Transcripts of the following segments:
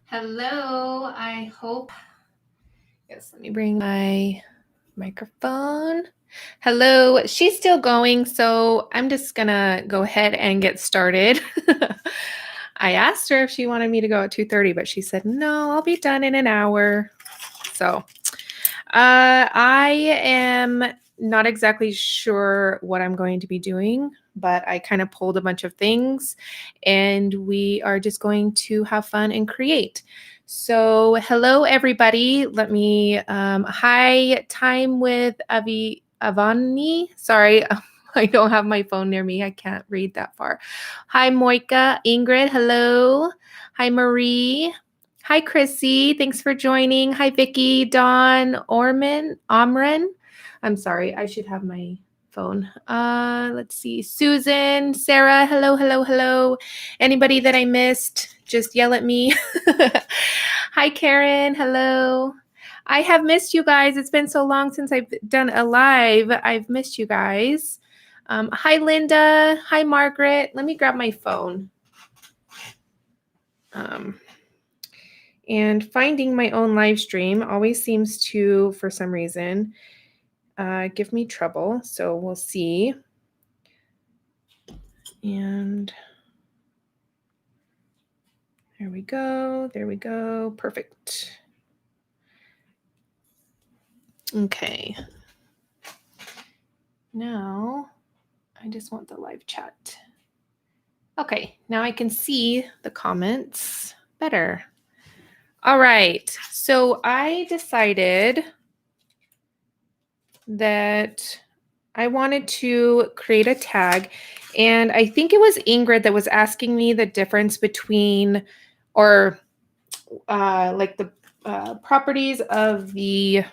Hello, I hope. Yes, let me bring my microphone. Hello, she's still going, so I'm just gonna go ahead and get started. I asked her if she wanted me to go at 2:30, but she said, no, I'll be done in an hour. So I am not exactly sure what I'm going to be doing, but I kind of pulled a bunch of things and we are just going to have fun and create. So hello, everybody. Let me, hi, time with Avani. Sorry, I don't have my phone near me. I can't read that far. Hi, Moika, Ingrid, hello. Hi, Marie. Hi, Chrissy. Thanks for joining. Hi, Vicky, Dawn, Omren. I'm sorry. I should have my phone. Let's see. Susan, Sarah. Hello, hello, hello. Anybody that I missed, just yell at me. Hi, Karen. Hello. I have missed you guys. It's been so long since I've done a live. I've missed you guys. Hi, Linda. Hi, Margaret. Let me grab my phone. And finding my own live stream always seems to, for some reason, give me trouble. So we'll see. And there we go. There we go. Perfect. Okay. Now I just want the live chat. Okay. Now I can see the comments better. All right. So I decided that I wanted to create a tag, and I think it was Ingrid that was asking me the difference between, or like the properties of the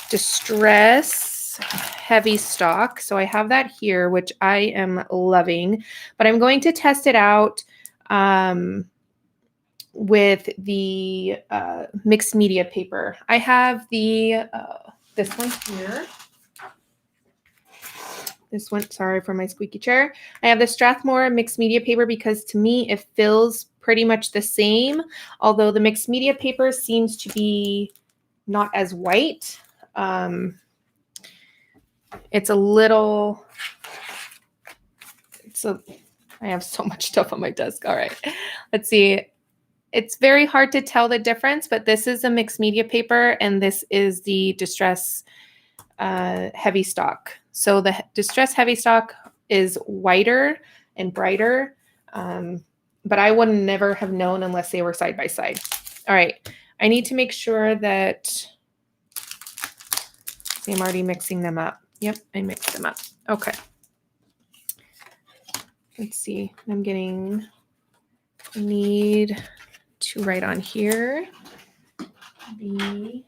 Distress Heavystock. So I have that here, which I am loving, but I'm going to test it out with the mixed media paper. I have the this one here. This one, sorry for my squeaky chair. I have the Strathmore mixed media paper because to me it feels pretty much the same, although the mixed media paper seems to be not as white. It's a little, I have so much stuff on my desk. All right, let's see. It's very hard to tell the difference, but this is a mixed media paper and this is the Distress Heavystock. So the Distress Heavystock is whiter and brighter, but I would never have known unless they were side by side. All right, I need to make sure that, see, I'm already mixing them up. Yep, I mixed them up. Okay. Let's see, I need to write on here the,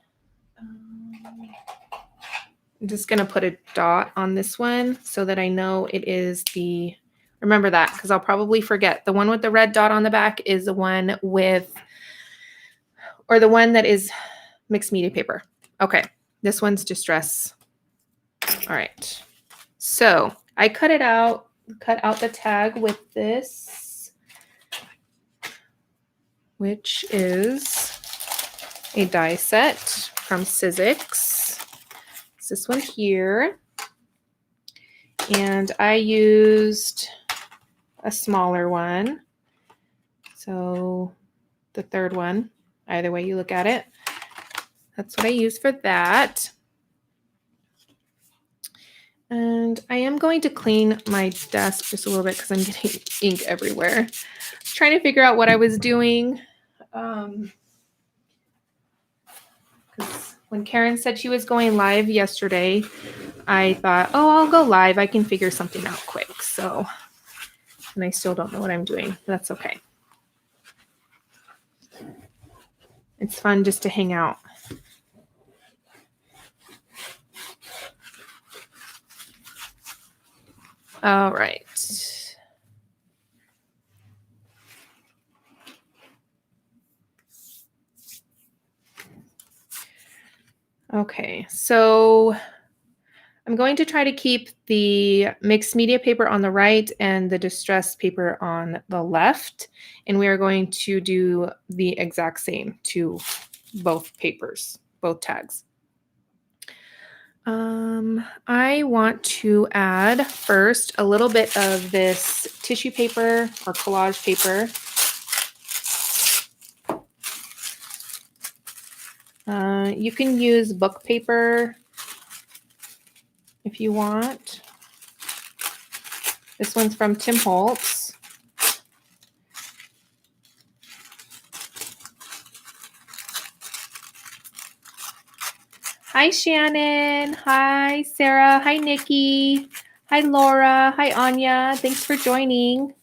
I'm just going to put a dot on this one so that I know it is the, remember that because I'll probably forget. The one with the red dot on the back is the one with, or the one that is mixed media paper. Okay, this one's Distress. All right, so I cut out the tag with this, which is a die set from Sizzix. It's this one here. And I used a smaller one. So the third one, either way you look at it, that's what I use for that. And I am going to clean my desk just a little bit because I'm getting ink everywhere. Trying to figure out what I was doing. Because when Karen said she was going live yesterday, I thought, oh, I'll go live. I can figure something out quick. So, and I still don't know what I'm doing. But that's okay. It's fun just to hang out. All right. Okay, so I'm going to try to keep the mixed media paper on the right and the distressed paper on the left. And we are going to do the exact same to both papers, both tags. I want to add first a little bit of this tissue paper or collage paper. You can use book paper if you want. This one's from Tim Holtz. Hi, Shannon. Hi, Sarah. Hi, Nikki. Hi, Laura. Hi, Anya. Thanks for joining.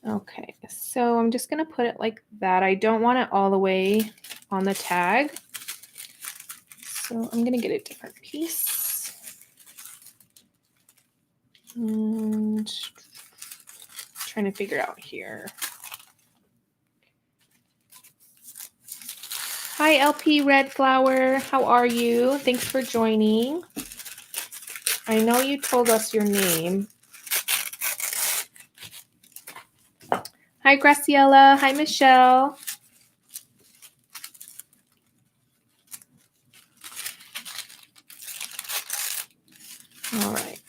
Okay, so I'm just going to put it like that. I don't want it all the way on the tag. So I'm going to get a different piece. And trying to figure out here. Hi, LP Red Flower. How are you? Thanks for joining. I know you told us your name. Hi, Graciela. Hi, Michelle. All right.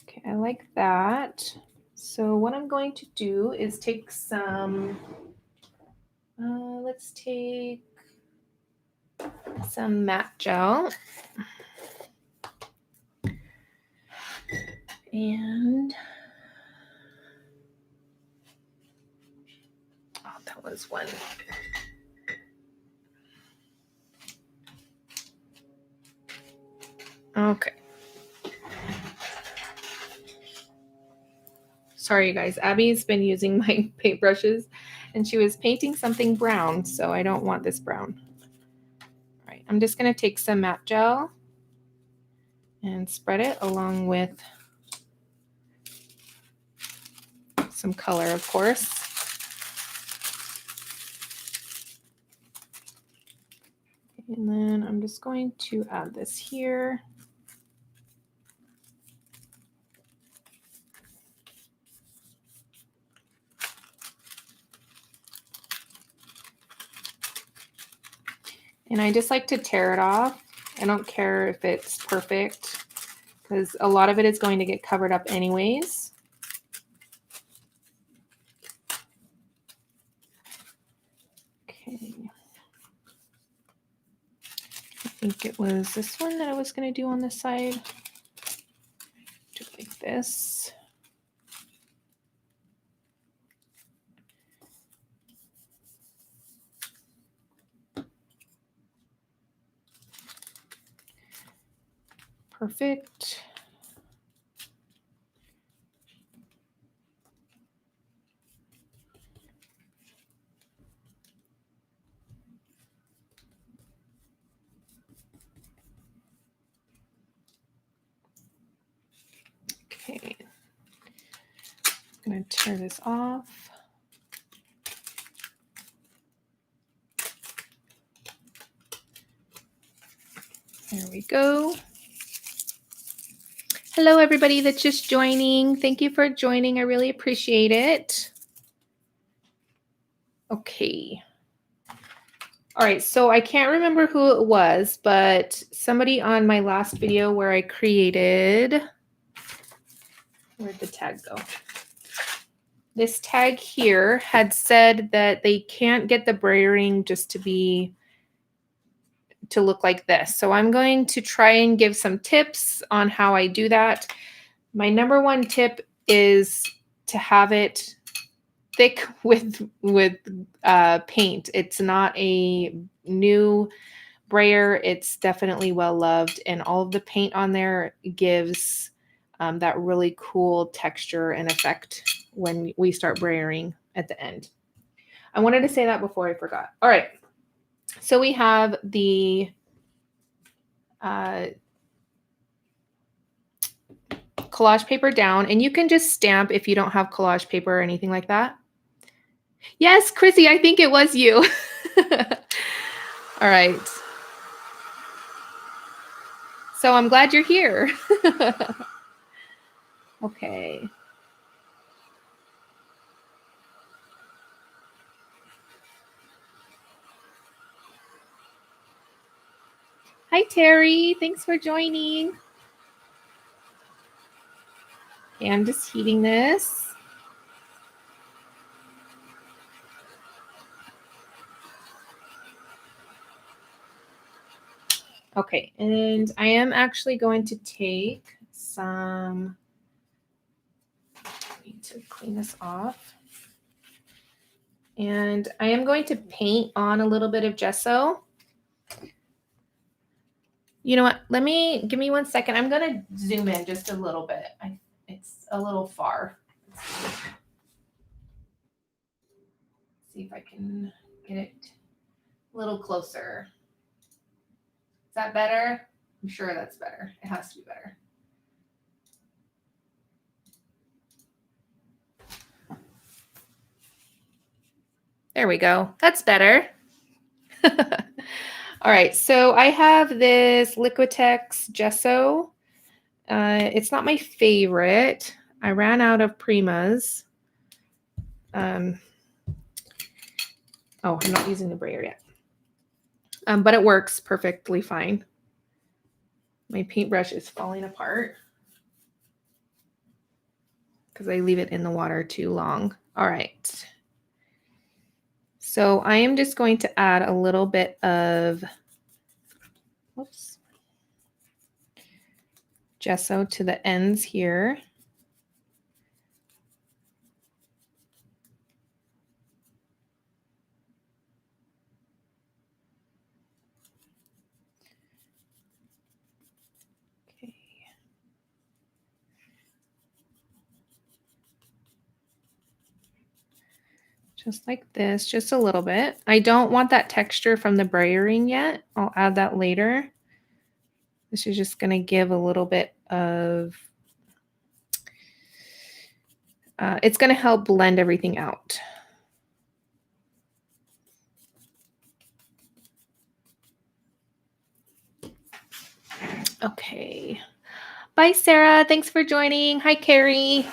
Okay, I like that. So what I'm going to do is take some, let's take some matte gel. And, oh, that was one. Okay. Sorry, you guys. Abby's been using my paintbrushes, and she was painting something brown, so I don't want this brown. All right, I'm just going to take some matte gel and spread it along with some color, of course. And then I'm just going to add this here. And I just like to tear it off. I don't care if it's perfect because a lot of it is going to get covered up anyways. Okay. I think it was this one that I was going to do on this side. Do it like this. Perfect. Okay. I'm going to tear this off. There we go. Hello, everybody that's just joining. Thank you for joining. I really appreciate it. Okay. All right, so I can't remember who it was, but somebody on my last video where I created, where'd the tag go? This tag here had said that they can't get the brayering just to look like this. So I'm going to try and give some tips on how I do that. My number one tip is to have it thick with paint. It's not a new brayer. It's definitely well loved, and all of the paint on there gives that really cool texture and effect when we start brayering at the end. I wanted to say that before I forgot. All right, so we have the collage paper down, and you can just stamp if you don't have collage paper or anything like that. Yes, Chrissy, I think it was you. All right. So I'm glad you're here. Okay. Hi, Terry. Thanks for joining. Okay, I'm just heating this. Okay, and I am actually going to take some, I need to clean this off. And I am going to paint on a little bit of gesso. You know what? Give me 1 second. I'm going to zoom in just a little bit. It's a little far. See if I can get it a little closer. Is that better? I'm sure that's better. It has to be better. There we go. That's better. All right, so I have this Liquitex gesso. It's not my favorite. I ran out of Primas. Oh, I'm not using the brayer yet. But it works perfectly fine. My paintbrush is falling apart because I leave it in the water too long. All right. So I am just going to add a little bit of gesso to the ends here. Okay. Just like this, just a little bit. I don't want that texture from the brayering yet. I'll add that later. This is just going to give a little bit of, it's going to help blend everything out. Okay. Bye, Sarah. Thanks for joining. Hi, Carrie.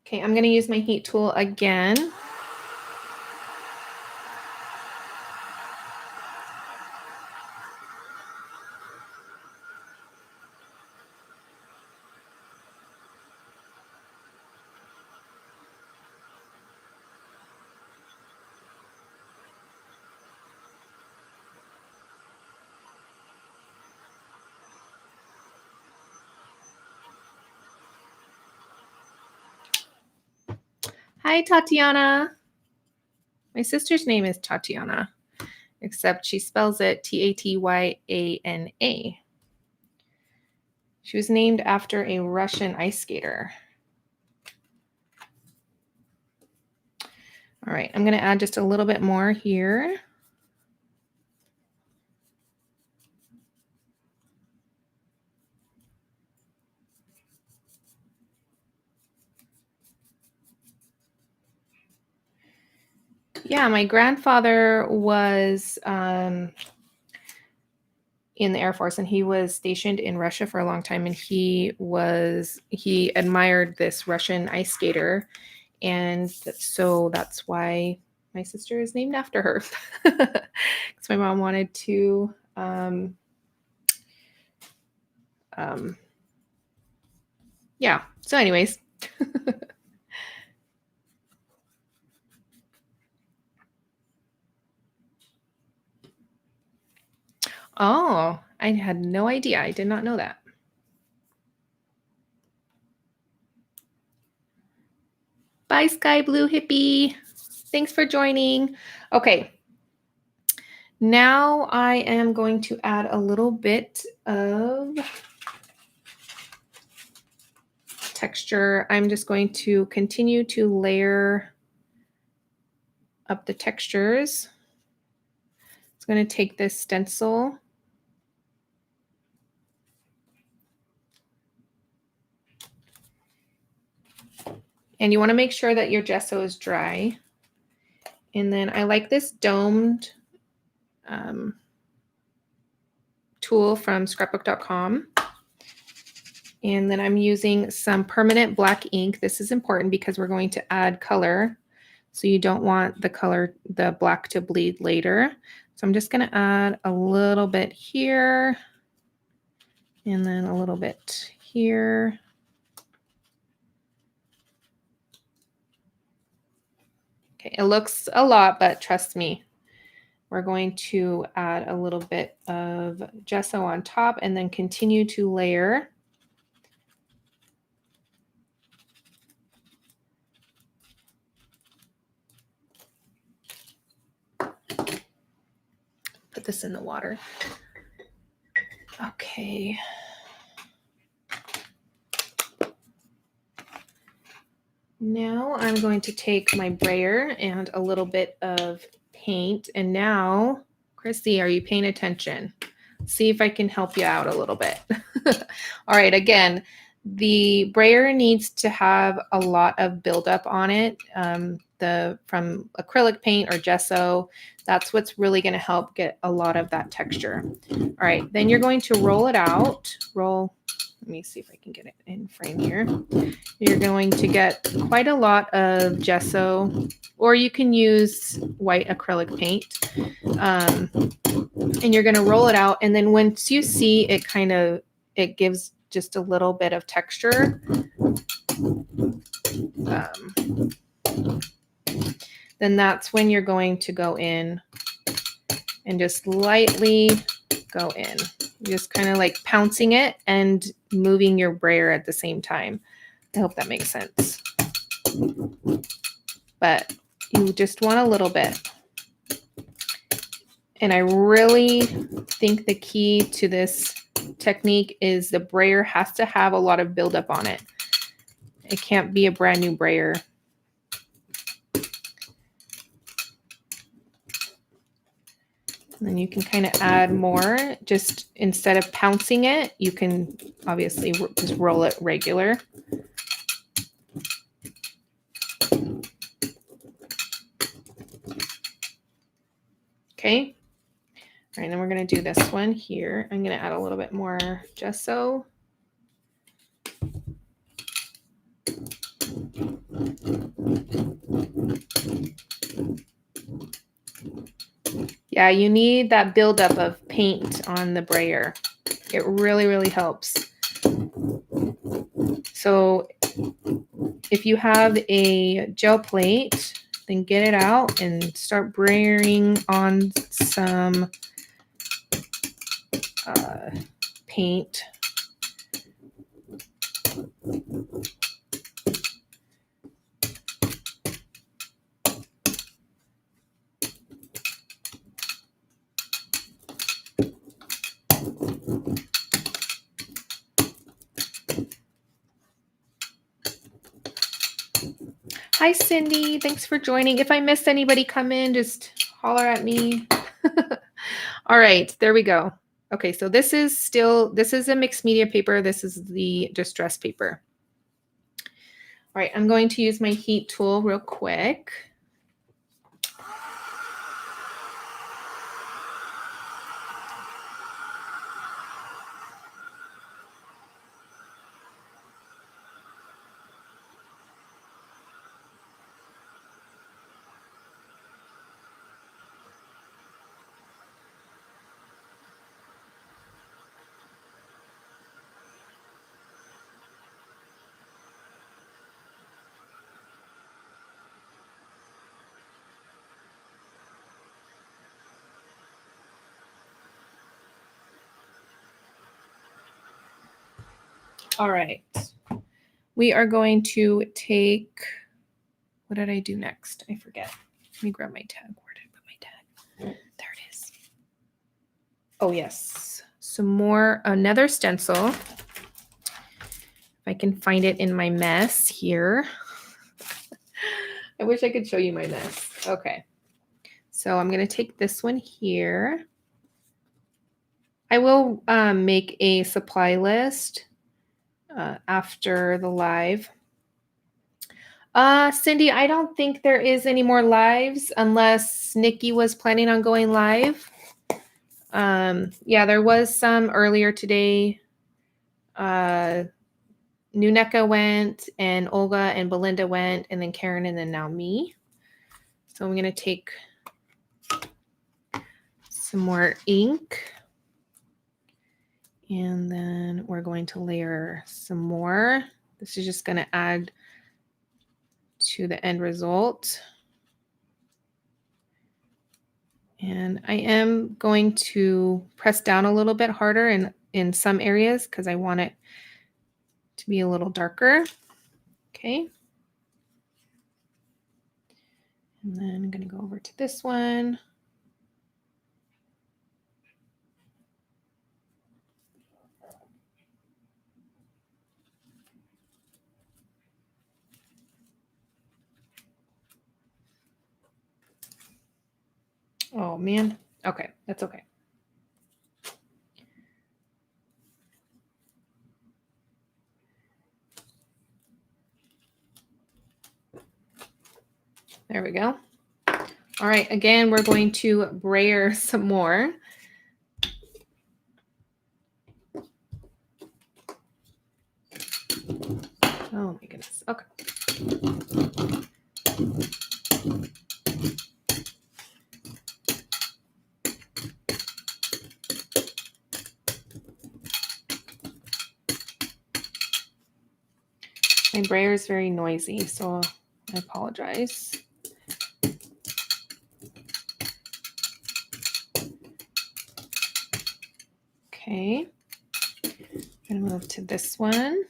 Okay, I'm going to use my heat tool again. Hi, Tatiana. My sister's name is Tatiana, except she spells it Tatyana. She was named after a Russian ice skater. All right, I'm going to add just a little bit more here. Yeah, my grandfather was in the Air Force, and he was stationed in Russia for a long time, and he admired this Russian ice skater, and so that's why my sister is named after her. Because my mom wanted to yeah, so anyways. Oh, I had no idea. I did not know that. Bye, Sky Blue Hippie. Thanks for joining. Okay. Now I am going to add a little bit of texture. I'm just going to continue to layer up the textures. It's going to take this stencil. And you want to make sure that your gesso is dry. And then I like this domed tool from scrapbook.com. And then I'm using some permanent black ink. This is important because we're going to add color. So you don't want the black to bleed later. So I'm just going to add a little bit here and then a little bit here. Okay, it looks a lot, but trust me, we're going to add a little bit of gesso on top and then continue to layer. Put this in the water. Okay. Now I'm going to take my brayer and a little bit of paint. And now, Chrissy, are you paying attention? See if I can help you out a little bit. All right, again, the brayer needs to have a lot of buildup on it. From acrylic paint or gesso, that's what's really going to help get a lot of that texture. All right, then you're going to roll it out. Let me see if I can get it in frame here. You're going to get quite a lot of gesso, or you can use white acrylic paint. And you're going to roll it out. And then once you see it gives just a little bit of texture. Then that's when you're going to go in and just lightly go in. Just kind of like pouncing it and moving your brayer at the same time. I hope that makes sense. But you just want a little bit. And I really think the key to this technique is the brayer has to have a lot of buildup on it. It can't be a brand new brayer. And then you can kind of add more. Just instead of pouncing it, you can obviously just roll it regular. Okay. All right, then we're going to do this one here. I'm going to add a little bit more gesso. Yeah, you need that buildup of paint on the brayer. It really, really helps. So if you have a gel plate, then get it out and start brayering on some paint. Hi, Cindy. Thanks for joining. If I missed anybody come in, just holler at me. All right, there we go. Okay, so this is a mixed media paper. This is the distress paper. All right, I'm going to use my heat tool real quick. All right, we are going to take, what did I do next? I forget. Let me grab my tag. Where did I put my tag? There it is. Oh, yes. Some more, another stencil. If I can find it in my mess here. I wish I could show you my mess. Okay. So I'm going to take this one here. I will make a supply list after the live Cindy, I don't think there is any more lives unless Nikki was planning on going live. Yeah, there was some earlier today. Nuneka went, and Olga and Belinda went, and then Karen, and then now me. So I'm going to take some more ink. And then we're going to layer some more. This is just going to add to the end result. And I am going to press down a little bit harder in some areas because I want it to be a little darker. Okay. And then I'm going to go over to this one. Oh man. Okay, that's okay. There we go. All right, again, we're going to brayer some more. Oh my goodness. Okay. My brayer is very noisy, so I apologize. Okay. I'm going to move to this one.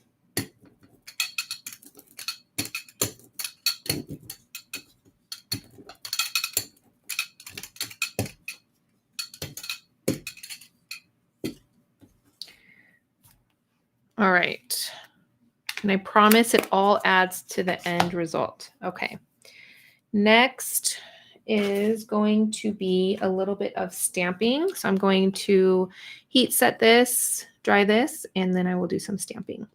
All right. And I promise it all adds to the end result. Okay. Next is going to be a little bit of stamping. So I'm going to heat set this, dry this, and then I will do some stamping.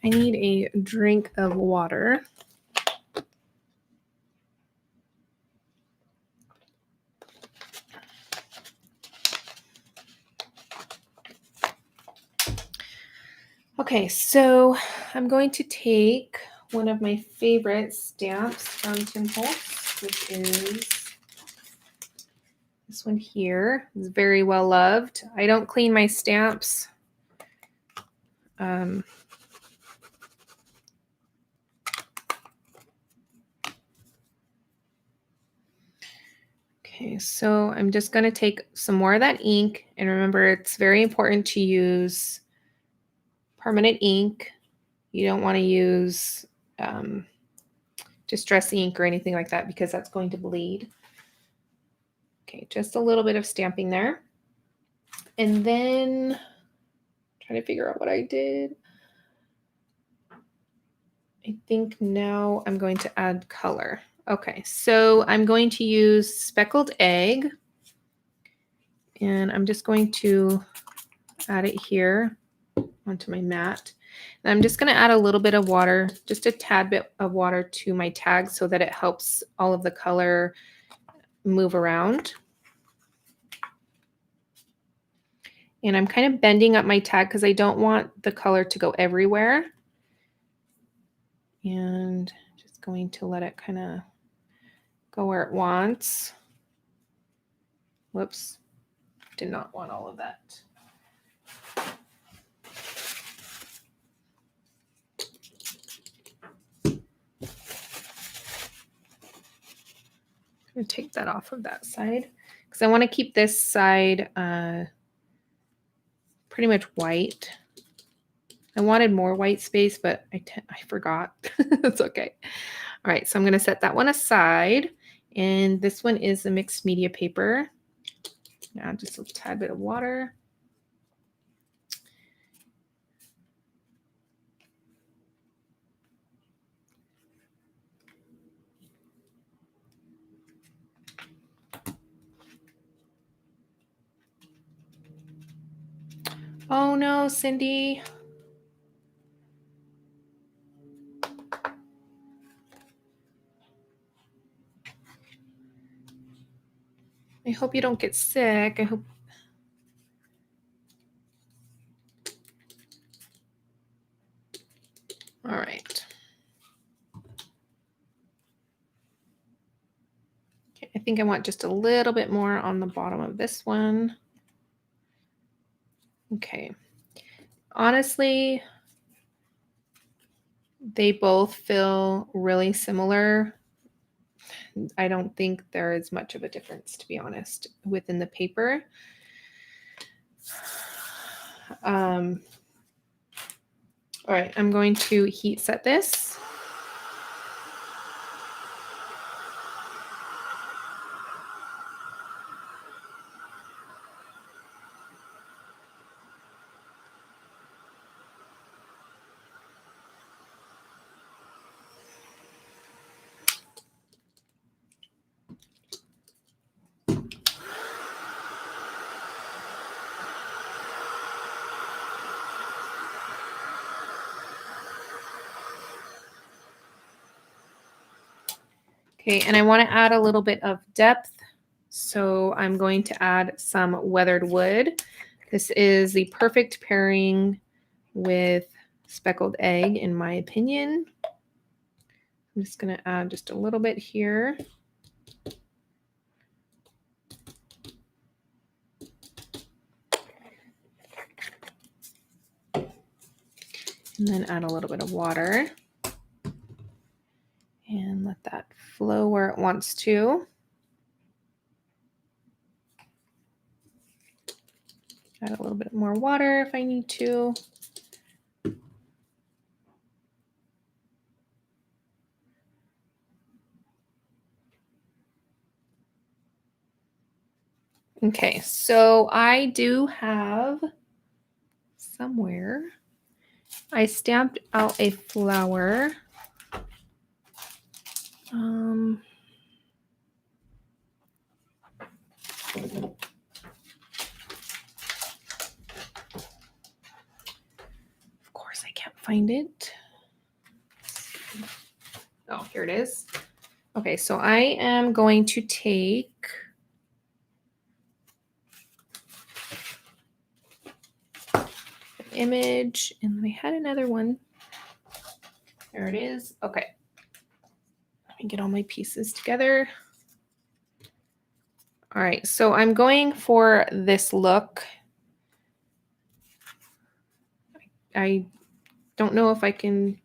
I need a drink of water. Okay, so I'm going to take one of my favorite stamps from Holtz, which is this one here. It's very well loved. I don't clean my stamps. Okay, so I'm just going to take some more of that ink. And remember, it's very important to use permanent ink. You don't want to use distress ink or anything like that because that's going to bleed. Okay, just a little bit of stamping there. And then trying to figure out what I did. I think now I'm going to add color. Okay, so I'm going to use Speckled Egg. And I'm just going to add it here onto my mat. And I'm just going to add a little bit of water, just a tad bit of water to my tag so that it helps all of the color move around. And I'm kind of bending up my tag because I don't want the color to go everywhere. And just going to let it kind of go where it wants. Whoops, did not want all of that. I'm going to take that off of that side because I want to keep this side pretty much white. I wanted more white space, but I forgot. It's okay. All right, so I'm going to set that one aside. And this one is a mixed media paper. Now just a tad bit of water. Oh no, Cindy. I hope you don't get sick. I hope. All right. Okay, I think I want just a little bit more on the bottom of this one. Okay. Honestly, they both feel really similar. I don't think there is much of a difference, to be honest, within the paper. All right, I'm going to heat set this. Okay, and I want to add a little bit of depth. So I'm going to add some weathered wood. This is the perfect pairing with speckled egg, in my opinion. I'm just going to add just a little bit here. And then add a little bit of water. And let that flow where it wants to. Add a little bit more water if I need to. Okay, so I do have somewhere, I stamped out a flower. Of course, I can't find it. Oh, here it is. Okay, so I am going to take an image, and I had another one. There it is. Okay. Let me get all my pieces together. All right, so I'm going for this look. I don't know if I can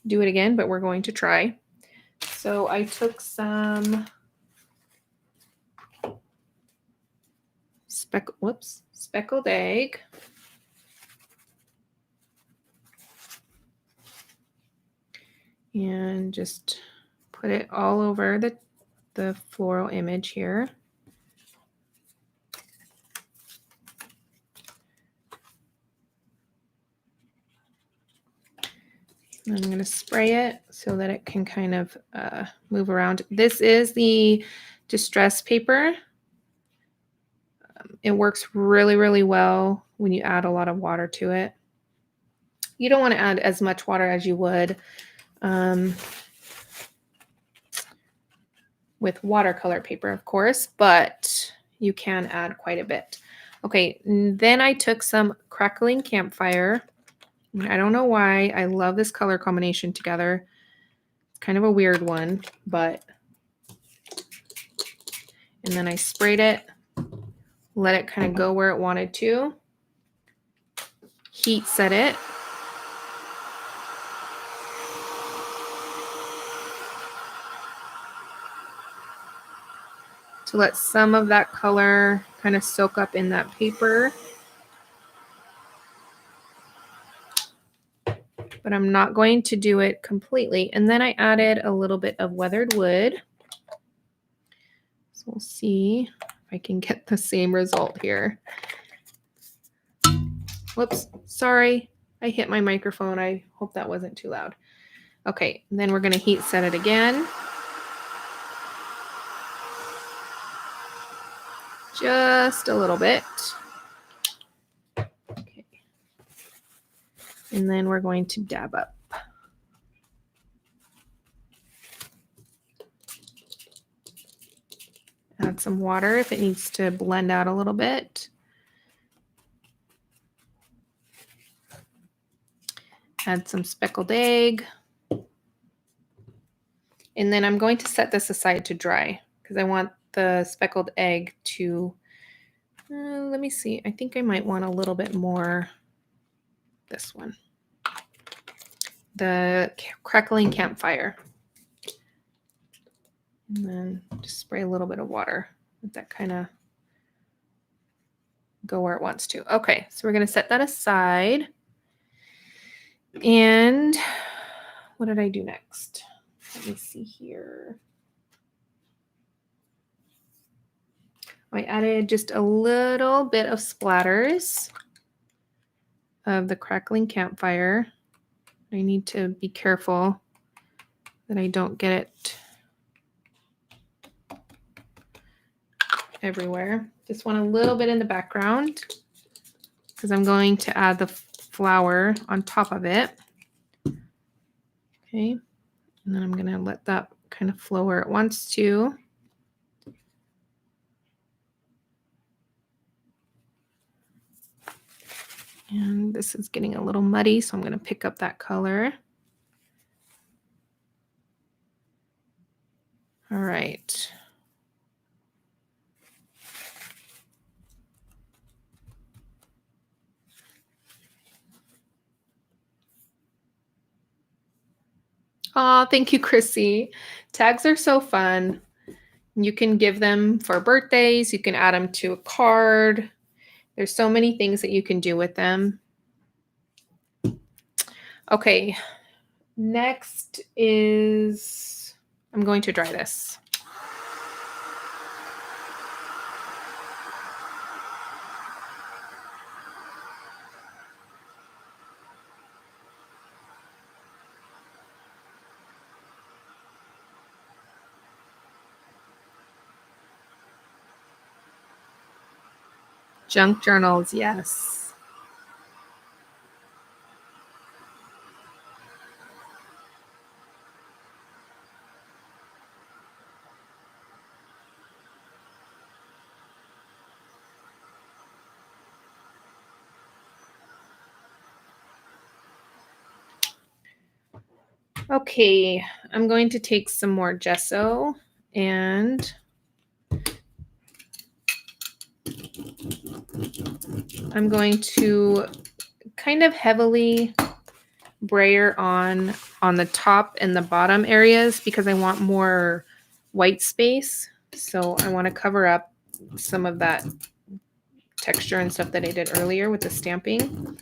do it again, but we're going to try. So I took some speckled egg. And just put it all over the floral image here. I'm going to spray it so that it can kind of move around. This is the distress paper. It works really, really well when you add a lot of water to it. You don't want to add as much water as you would with watercolor paper, of course, but you can add quite a bit. Okay, then I took some Crackling Campfire. I don't know why. I love this color combination together. It's kind of a weird one, but... And then I sprayed it, let it kind of go where it wanted to. Heat set it. To let some of that color kind of soak up in that paper. but I'm not going to do it completely. And then I added a little bit of weathered wood. So we'll see if I can get the same result here. Whoops, sorry. I hit my microphone. I hope that wasn't too loud. Okay, and then we're going to heat set it again. Just a little bit. Okay. And then we're going to dab up. Add some water if it needs to blend out a little bit. Add some speckled egg. And then I'm going to set this aside to dry because I want the speckled egg to, let me see. I think I might want a little bit more, this one. The Crackling Campfire. And then just spray a little bit of water. Let that kind of go where it wants to. Okay, so we're going to set that aside. And what did I do next? Let me see here. I added just a little bit of splatters of the Crackling Campfire. I need to be careful that I don't get it everywhere. Just want a little bit in the background because I'm going to add the flower on top of it. Okay, and then I'm going to let that kind of flow where it wants to. And this is getting a little muddy, so I'm going to pick up that color. All right. Oh, thank you, Chrissy. Tags are so fun. You can give them for birthdays. You can add them to a card. There's so many things that you can do with them. Okay, next is, I'm going to dry this. Junk journals, yes. Okay, I'm going to take some more gesso and I'm going to kind of heavily brayer on the top and the bottom areas because I want more white space. So I want to cover up some of that texture and stuff that I did earlier with the stamping.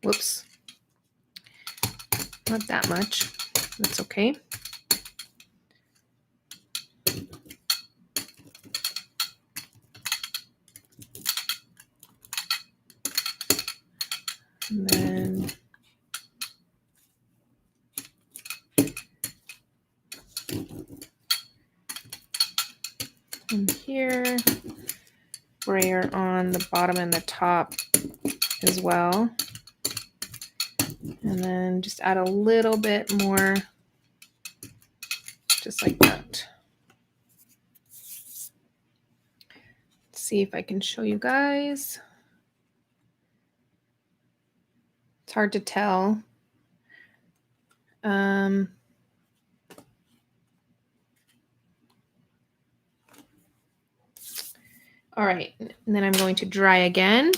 Whoops. Not that much. That's okay. And then in here, brayer on the bottom and the top as well. And then just add a little bit more, just like that. Let's see if I can show you guys. It's hard to tell. All right, and then I'm going to dry again.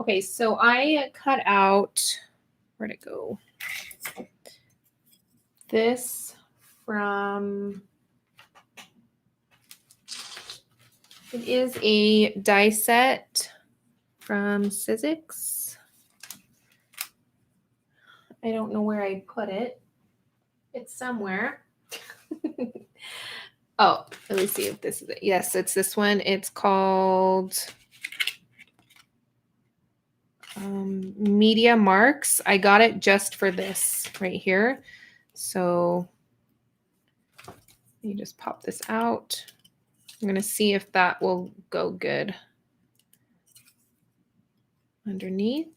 Okay, so I cut out, where'd it go? This from, it is a die set from Sizzix. I don't know where I put it. It's somewhere. Oh, let me see if this is it. Yes, it's this one. It's called Media Marks. I got it just for this right here. So you just pop this out. I'm going to see if that will go good underneath.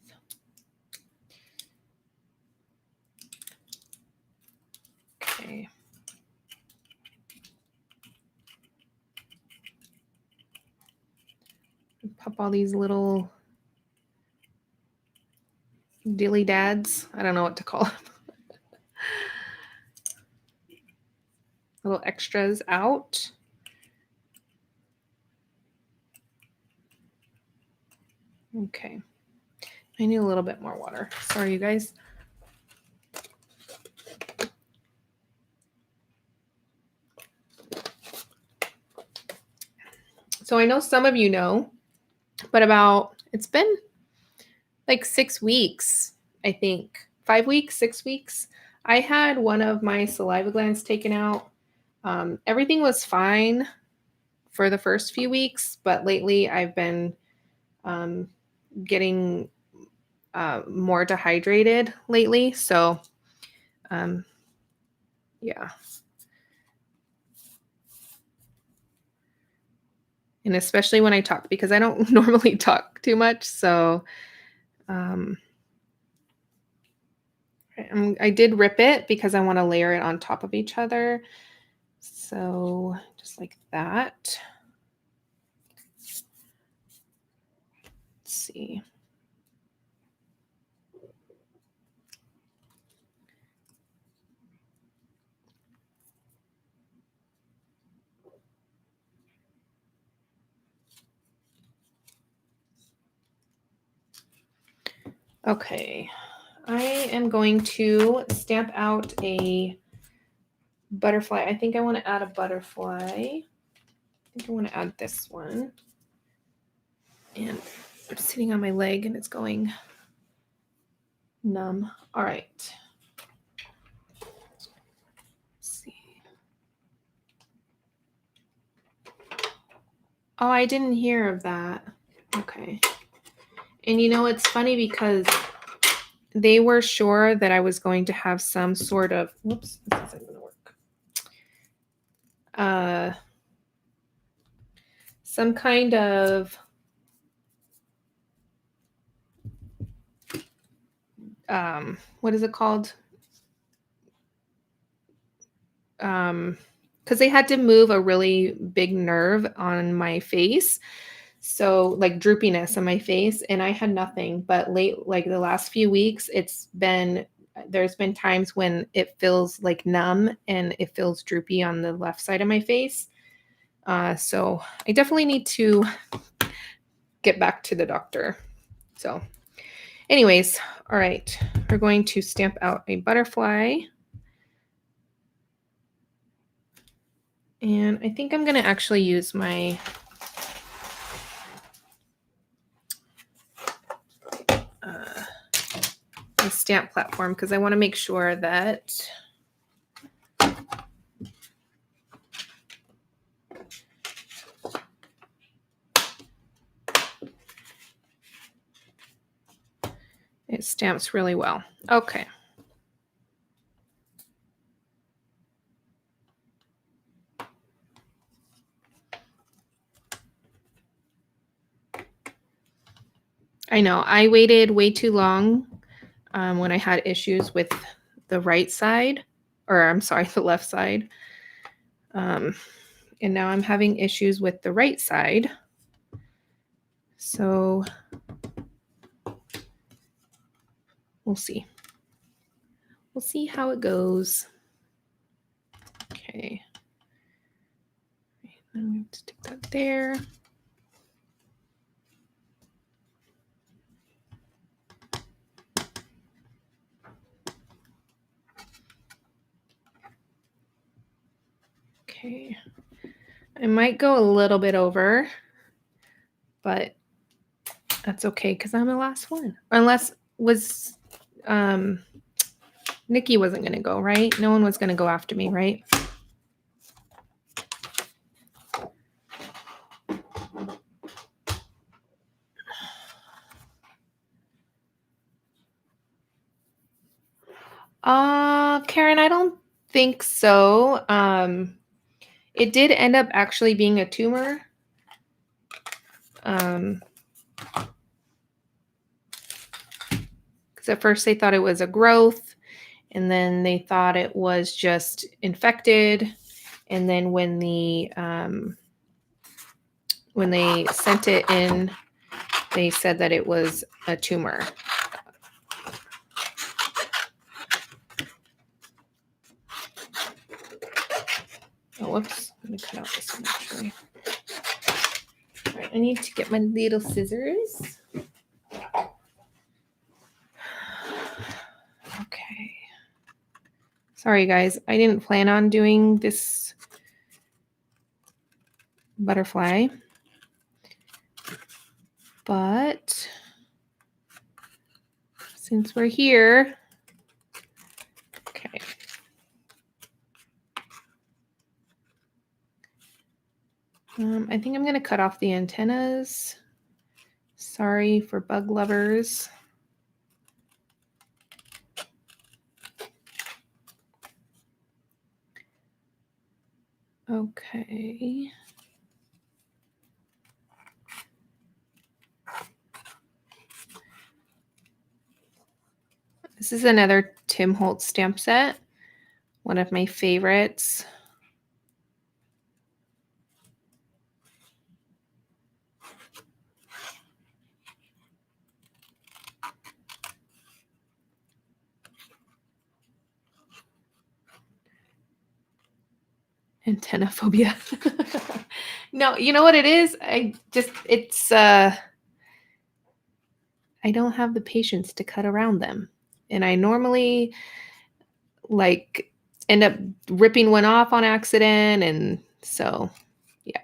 Okay. Pop all these little dilly dads. I don't know what to call them. Little extras out. Okay. I need a little bit more water. Sorry, you guys. So I know some of you know, but it's been like 6 weeks, I think. 5 weeks, 6 weeks. I had one of my saliva glands taken out. Everything was fine for the first few weeks, but lately I've been getting more dehydrated lately. So, yeah. And especially when I talk, because I don't normally talk too much. So, I did rip it because I want to layer it on top of each other. So just like that. Let's see. Okay, I am going to stamp out a butterfly. I think I want to add a butterfly. I think I want to add this one. And I'm sitting on my leg and it's going numb. All right. Let's see. Oh, I didn't hear of that. Okay. And you know, it's funny because they were sure that I was going to have some sort of, whoops, this isn't going to work. Some kind of what is it called? Because they had to move a really big nerve on my face. So like droopiness on my face, and I had nothing. But like the last few weeks, there's been times when it feels like numb and it feels droopy on the left side of my face. So I definitely need to get back to the doctor. So anyways, all right, we're going to stamp out a butterfly. And I think I'm going to actually use my stamp platform because I want to make sure that it stamps really well. Okay. I know I waited way too long when I had issues with the right side, or I'm sorry, the left side. And now I'm having issues with the right side. So we'll see. We'll see how it goes. Okay. I'm going to stick that there. Okay. I might go a little bit over, but that's okay because I'm the last one. Unless Nikki wasn't going to go, right? No one was going to go after me, right? Karen, I don't think so. It did end up actually being a tumor. Because at first they thought it was a growth, and then they thought it was just infected. And then when they sent it in, they said that it was a tumor. Oh, whoops. I'm going to cut out this one actually. All right, I need to get my little scissors. Okay. Sorry, guys. I didn't plan on doing this butterfly, but since we're here, okay. I think I'm going to cut off the antennas. Sorry for bug lovers. Okay. This is another Tim Holtz stamp set, one of my favorites. Antenna phobia. No, you know what it is? I don't have the patience to cut around them. And I normally like end up ripping one off on accident. And so, yeah.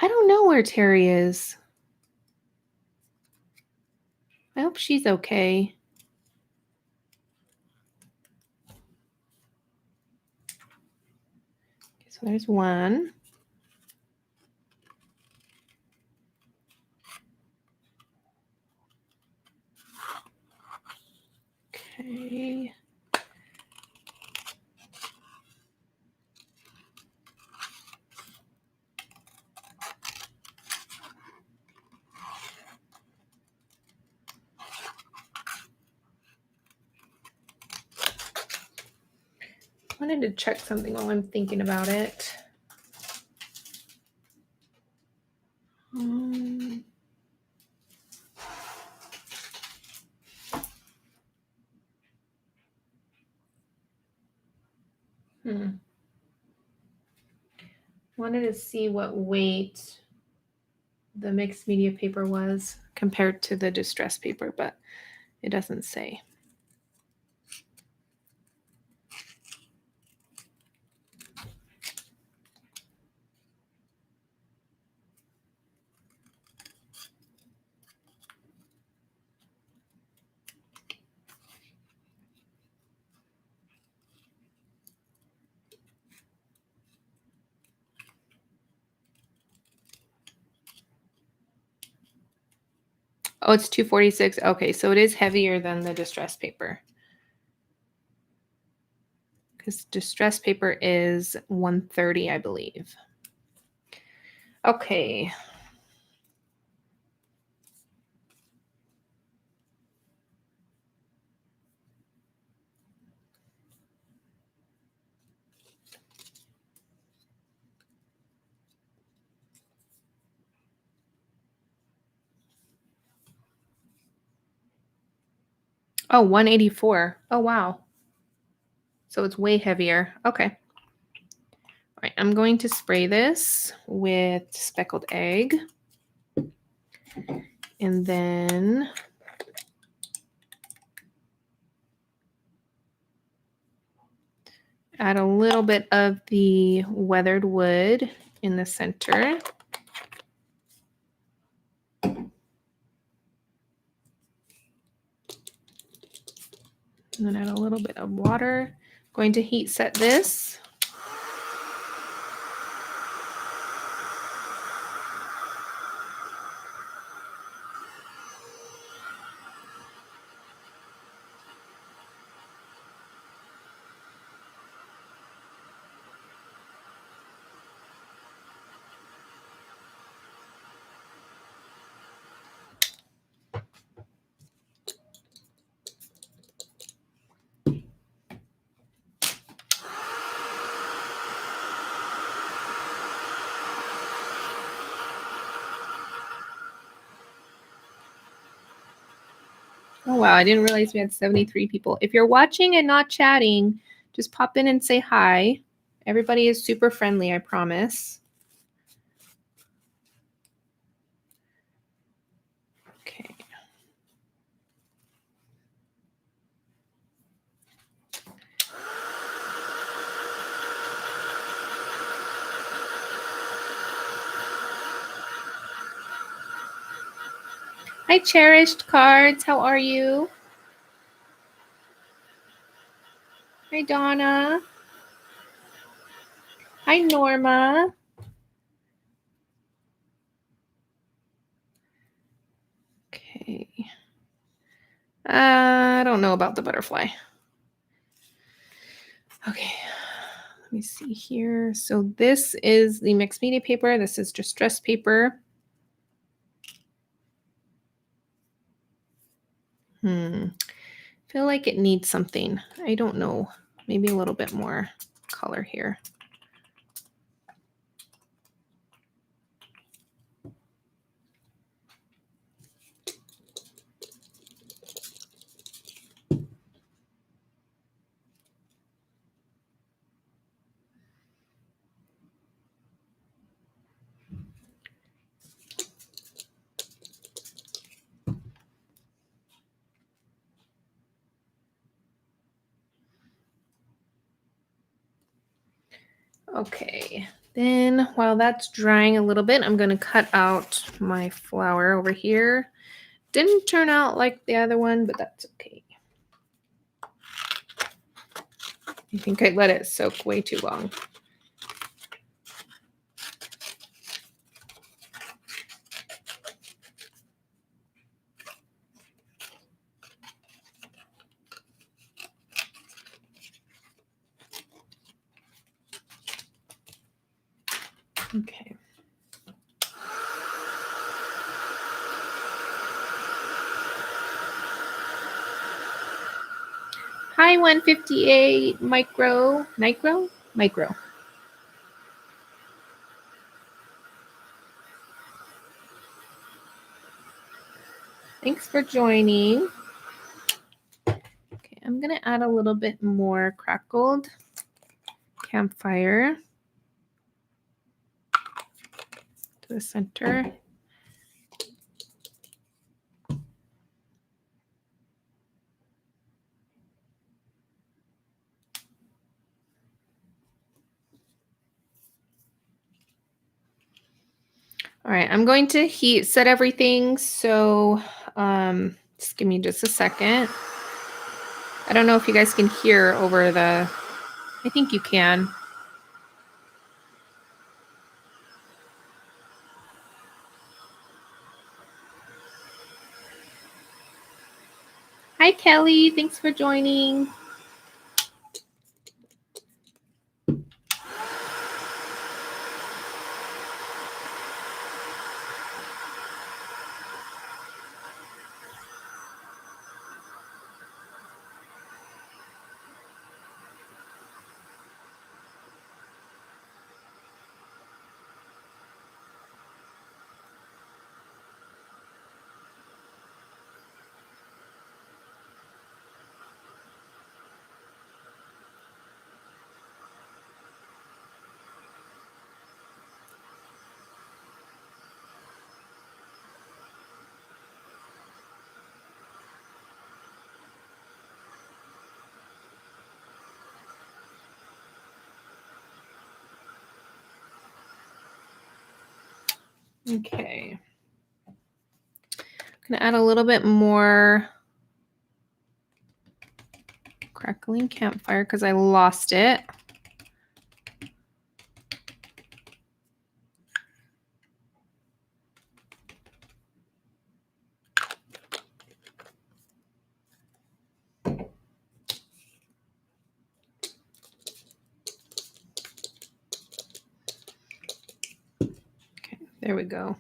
I don't know where Terry is. I hope she's okay. So there's one. Okay. I wanted to check something while I'm thinking about it. Wanted to see what weight the mixed media paper was compared to the distress paper, but it doesn't say. Oh, it's 246. Okay, so it is heavier than the distress paper. Because distress paper is 130, I believe. Okay. Oh, 184. Oh, wow. So it's way heavier. Okay. All right, I'm going to spray this with speckled egg. And then add a little bit of the weathered wood in the center. And then add a little bit of water. Going to heat set this. Oh, wow. I didn't realize we had 73 people. If you're watching and not chatting, just pop in and say hi. Everybody is super friendly, I promise. Okay. Hi, Cherished Cards. How are you? Hi, Donna. Hi, Norma. Okay. I don't know about the butterfly. Okay. Let me see here. So this is the mixed media paper. This is distress paper. Feel like it needs something. I don't know. Maybe a little bit more color here. Okay, then while that's drying a little bit, I'm going to cut out my flower over here. Didn't turn out like the other one, but that's okay. I think I let it soak way too long. Okay. Hi, 158 micro. Thanks for joining. Okay, I'm gonna add a little bit more crackled campfire to the center. All right, I'm going to heat set everything. So just give me just a second. I don't know if you guys can hear over the, I think you can. Hi, Kelly. Thanks for joining. Okay. I'm gonna add a little bit more Crackling Campfire because I lost it. Okay, there we go.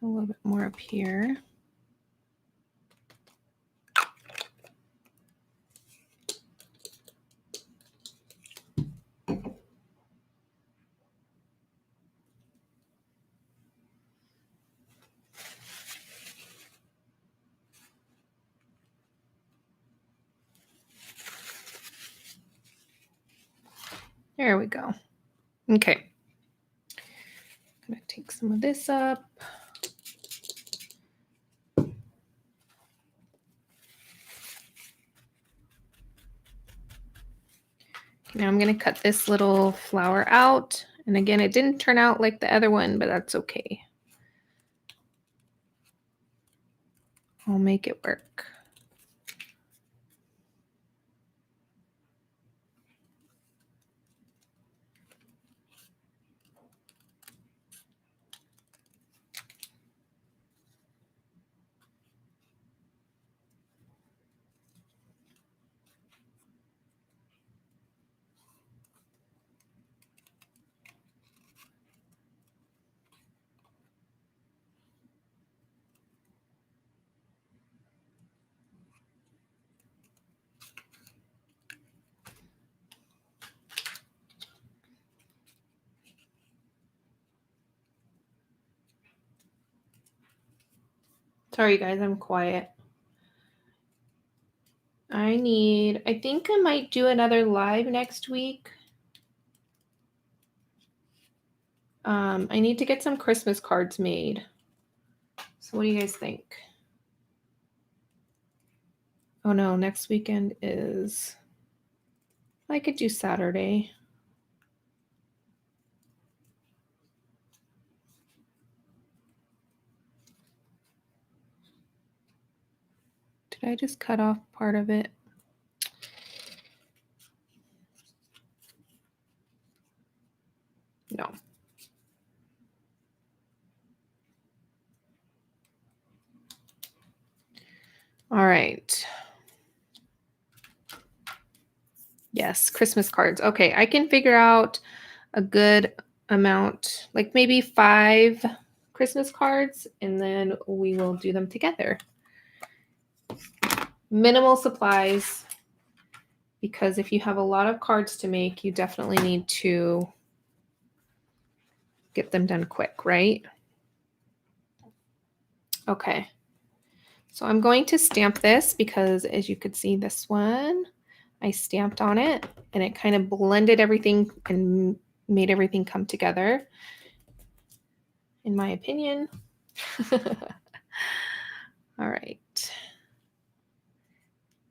A little bit more up here. There we go. Okay. I'm gonna take some of this up. Now I'm going to cut this little flower out. And again, it didn't turn out like the other one, but that's okay. I'll make it work. Sorry, guys, I'm quiet. I think I might do another live next week. I need to get some Christmas cards made. So what do you guys think? Oh no, next weekend is, I could do Saturday. Did I just cut off part of it? No. All right. Yes, Christmas cards. Okay, I can figure out a good amount, like maybe 5 Christmas cards, and then we will do them together. Minimal supplies, because if you have a lot of cards to make, you definitely need to get them done quick, right? Okay. So I'm going to stamp this because, as you could see, this one, I stamped on it and it kind of blended everything and made everything come together, in my opinion. All right.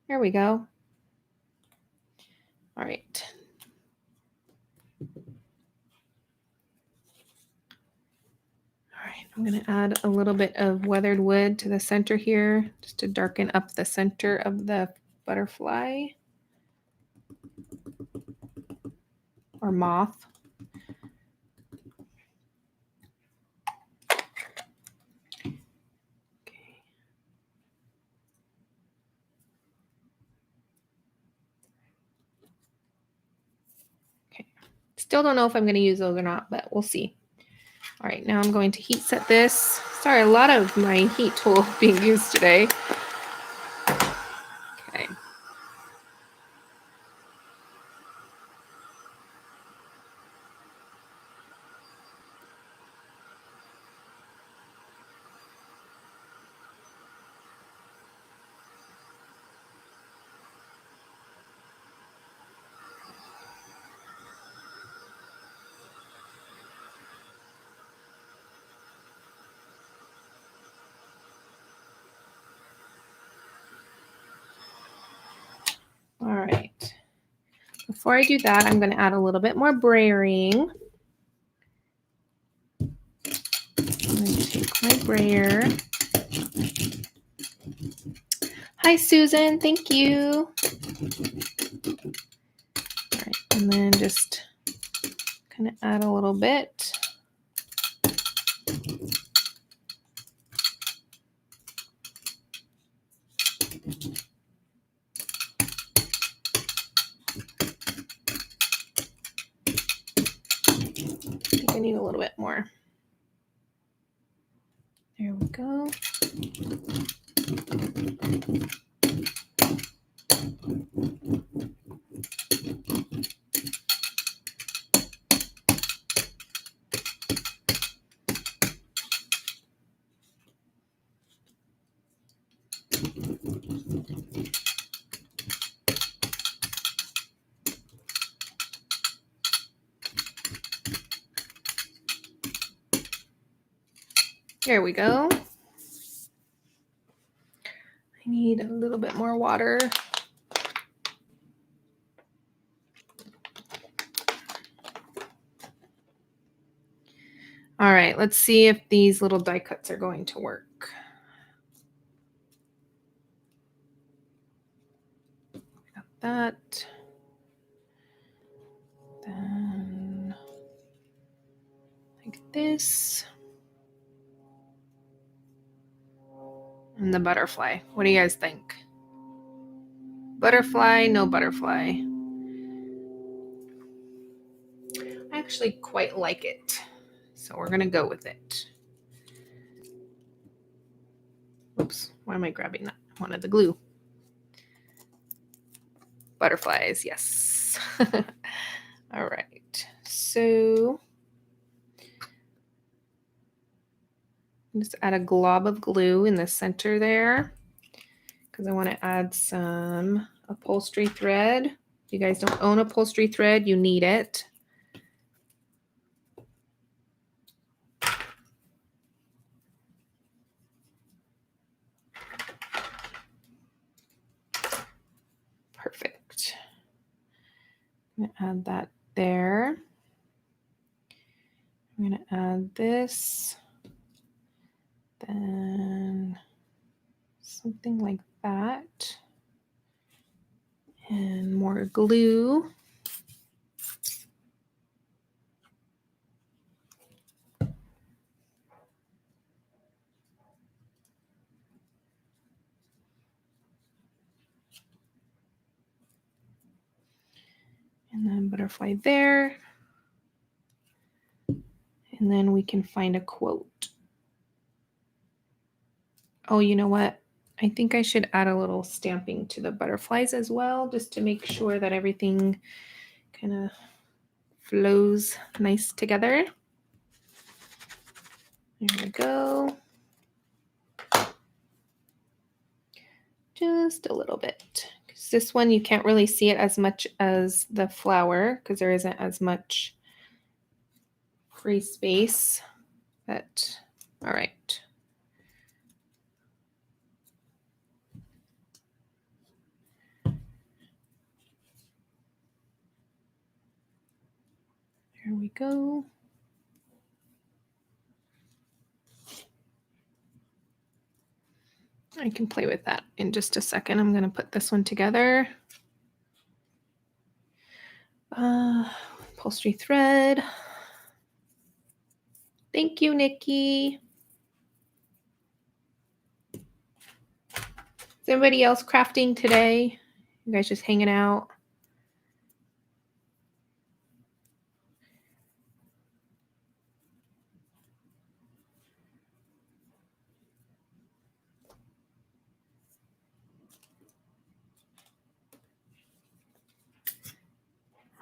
There we go. All right. All right, I'm going to add a little bit of weathered wood to the center here, just to darken up the center of the butterfly or moth. Okay. Still don't know if I'm going to use those or not, but we'll see. All right, now I'm going to heat set this. Sorry, a lot of my heat tool being used today. Okay. All right. Before I do that, I'm going to add a little bit more Brayering. my brayer. Hi, Susan. Thank you. All right, and then just kind of add a little bit. I think I need a little bit more. There we go. There we go. I need a little bit more water. All right, let's see if these little die cuts are going to work. Got that. Then like this. And the butterfly. What do you guys think? Butterfly, no butterfly. I actually quite like it. So we're going to go with it. Oops, why am I grabbing that? I wanted the glue. Butterflies, yes. All right, so just add a glob of glue in the center there because I want to add some upholstery thread. If you guys don't own upholstery thread, you need it. Perfect. I'm going to add that there. I'm going to add this. Then something like that. And more glue. And then butterfly there. And then we can find a quote. Oh, you know what? I think I should add a little stamping to the butterflies as well, just to make sure that everything kind of flows nice together. There we go. Just a little bit. Because this one, you can't really see it as much as the flower because there isn't as much free space. But, all right. There we go. I can play with that in just a second. I'm going to put this one together. Upholstery thread. Thank you, Nikki. Is anybody else crafting today? You guys just hanging out?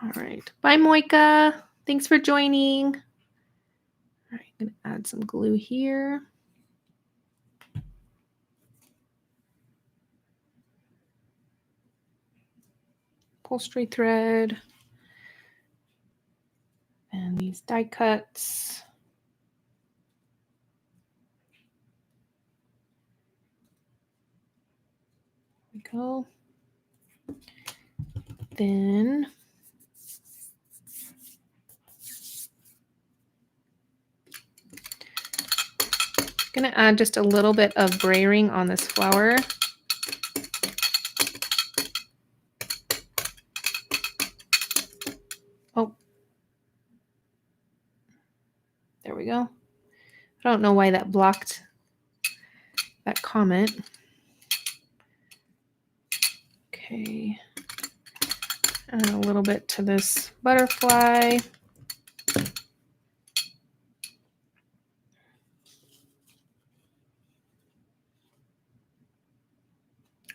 All right. Bye, Moika. Thanks for joining. All right, I'm going to add some glue here. Upholstery thread. And these die cuts. There we go. Then going to add just a little bit of Brayering on this flower. Oh, there we go. I don't know why that blocked that comment. Okay. Add a little bit to this butterfly.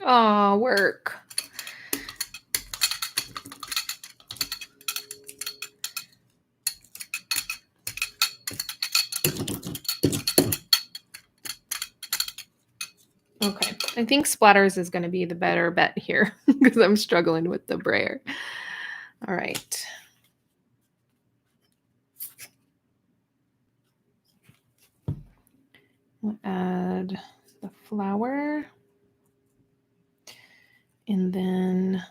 Oh, work. Okay, I think splatters is going to be the better bet here because I'm struggling with the brayer. All right. We'll add the flower and then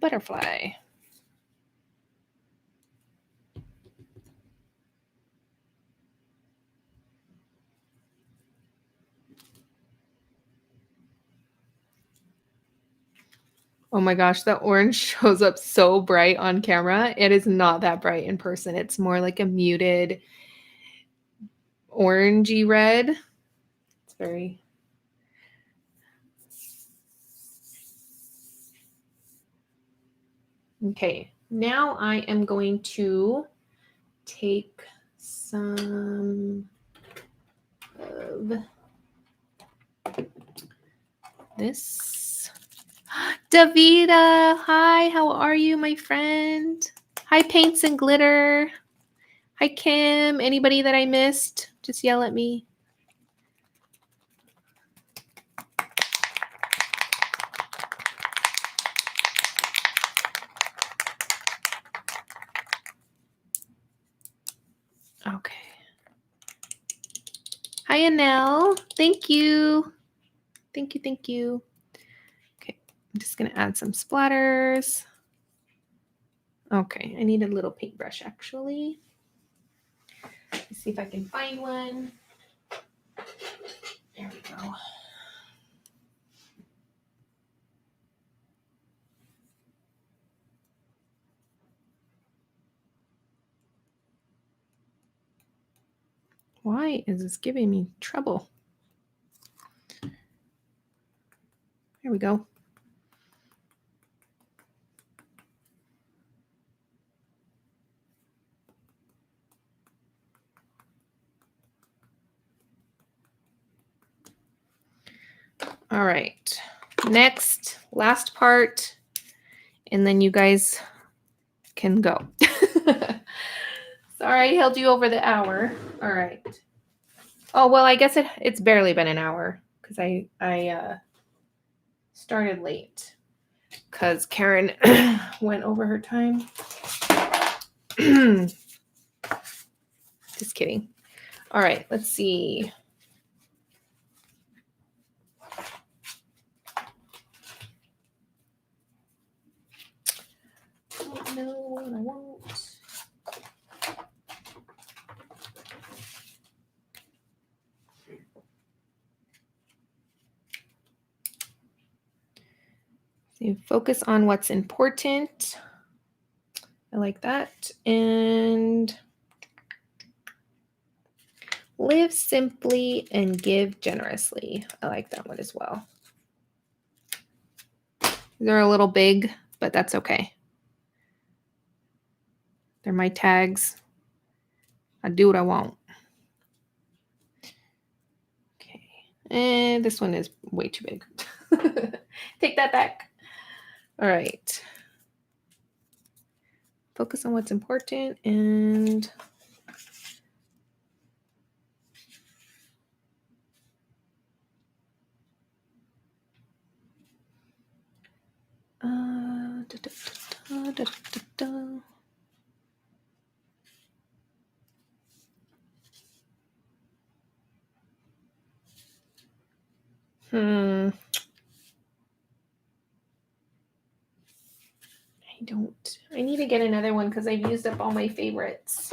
butterfly. Oh my gosh, that orange shows up so bright on camera. It is not that bright in person. It's more like a muted orangey red. It's very... Okay, now I am going to take some of this. Davida, hi, how are you, my friend? Hi, Paints and Glitter. Hi, Kim. Anybody that I missed, just yell at me. Okay. Hi, Anel. Thank you. Thank you, thank you. Okay, I'm just going to add some splatters. Okay, I need a little paintbrush, actually. Let's see if I can find one. There we go. Why is this giving me trouble? Here we go. All right, next, last part, and then you guys can go. Sorry, I held you over the hour. All right. Oh, well, I guess it's barely been an hour because I started late because Karen went over her time. Just kidding. All right, let's see. Don't know what I want. So focus on what's important. I like that. And live simply and give generously. I like that one as well. They're a little big, but that's okay. They're my tags. I do what I want. Okay. And this one is way too big. Take that back. All right. Focus on what's important and I need to get another one because I've used up all my favorites.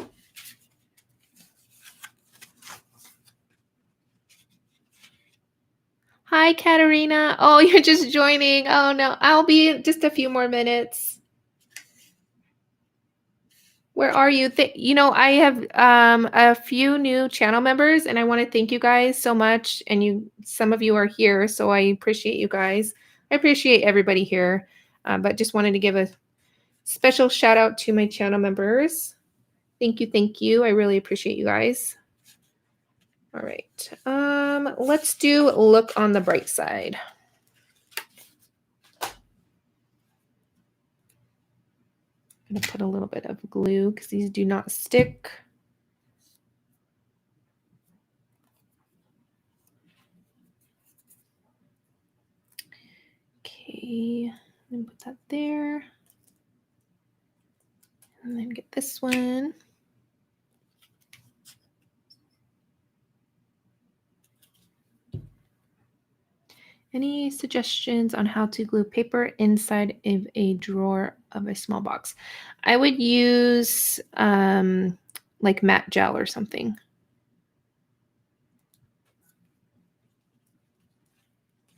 Hi, Katerina. Oh, you're just joining. Oh, no. I'll be in just a few more minutes. Where are you? I have a few new channel members, and I want to thank you guys so much. And some of you are here, so I appreciate you guys. I appreciate everybody here, but just wanted to give a special shout out to my channel members. Thank you, thank you. I really appreciate you guys. All right, let's do look on the bright side. I'm gonna put a little bit of glue because these do not stick. Okay, and put that there. And then get this one. Any suggestions on how to glue paper inside of a drawer of a small box? I would use like matte gel or something.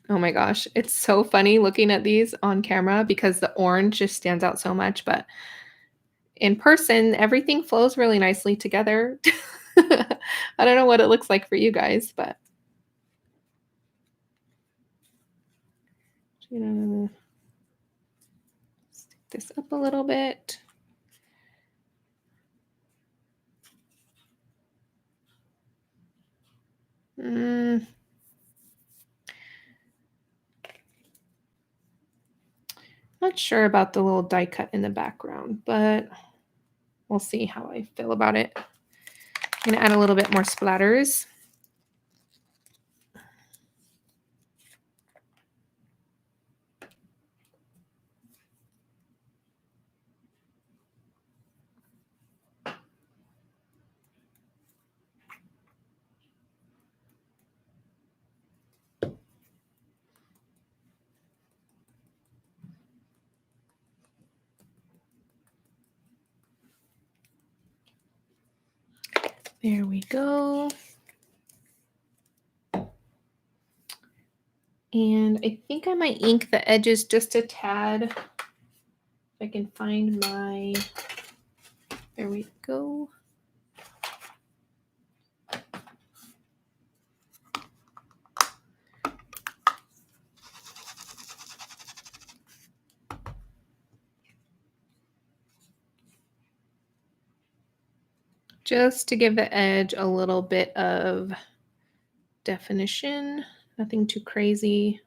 Oh my gosh, it's so funny looking at these on camera because the orange just stands out so much, but in person, everything flows really nicely together. I don't know what it looks like for you guys, but stick this up a little bit. Not sure about the little die cut in the background, but we'll see how I feel about it. I'm going to add a little bit more splatters. There we go. And I think I might ink the edges just a tad. If I can find my, there we go. Just to give the edge a little bit of definition, nothing too crazy.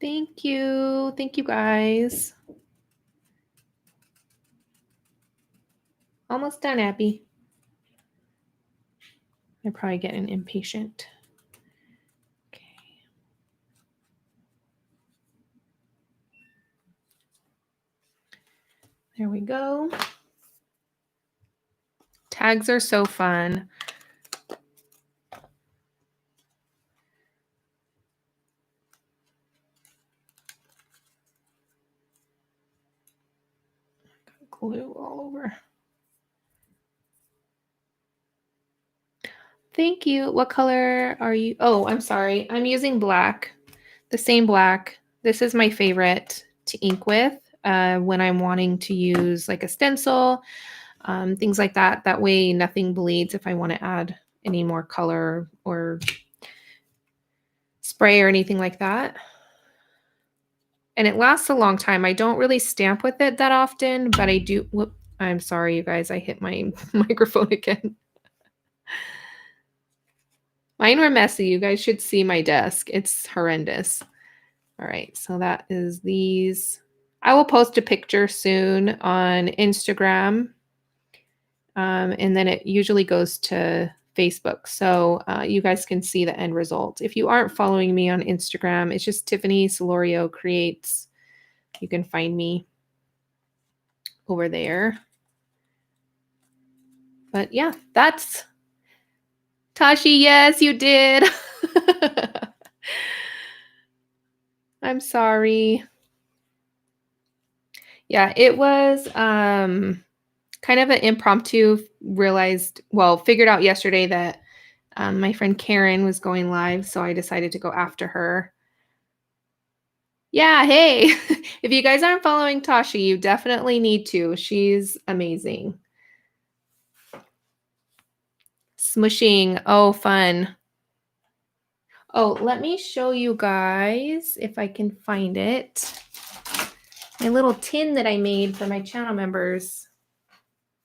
Thank you. Thank you guys. Almost done, Abby. I'm probably getting impatient. Okay. There we go. Tags are so fun. Glue all over. Thank you. What color are you? Oh, I'm sorry. I'm using black, the same black. This is my favorite to ink with when I'm wanting to use like a stencil, things like that. That way nothing bleeds if I want to add any more color or spray or anything like that. And it lasts a long time. I don't really stamp with it that often, but I do. Whoop, I'm sorry, you guys. I hit my microphone again. Mine were messy. You guys should see my desk. It's horrendous. All right, so that is these. I will post a picture soon on Instagram. And then it usually goes to Facebook. So you guys can see the end result. If you aren't following me on Instagram, it's just Tiffany Solorio Creates. You can find me over there. But yeah, that's Tashi. Yes, you did. I'm sorry. Yeah, it was kind of an impromptu. Figured out yesterday that my friend Karen was going live, so I decided to go after her. Yeah, hey, if you guys aren't following Tasha, you definitely need to. She's amazing. Smushing. Oh, fun. Oh, let me show you guys if I can find it. My little tin that I made for my channel members.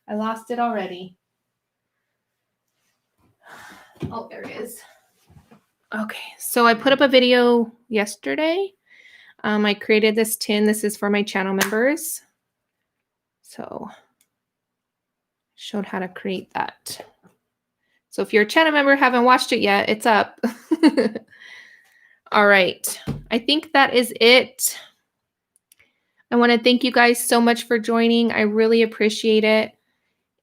I lost it already. Oh, there it is. Okay, so I put up a video yesterday. I created this tin. This is for my channel members. So showed how to create that. So if you're a channel member, haven't watched it yet, it's up. All right, I think that is it. I want to thank you guys so much for joining. I really appreciate it.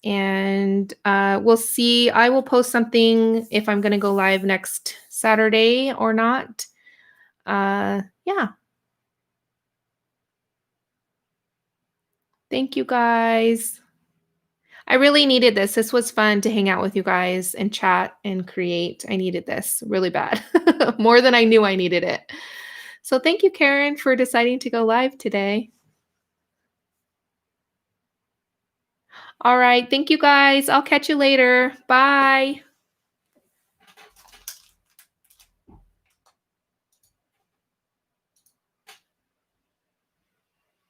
And we'll see. I will post something if I'm going to go live next Saturday or not. Yeah. Thank you guys. I really needed this. This was fun to hang out with you guys and chat and create. I needed this really bad, more than I knew I needed it. So thank you, Karen, for deciding to go live today. All right. Thank you guys. I'll catch you later. Bye.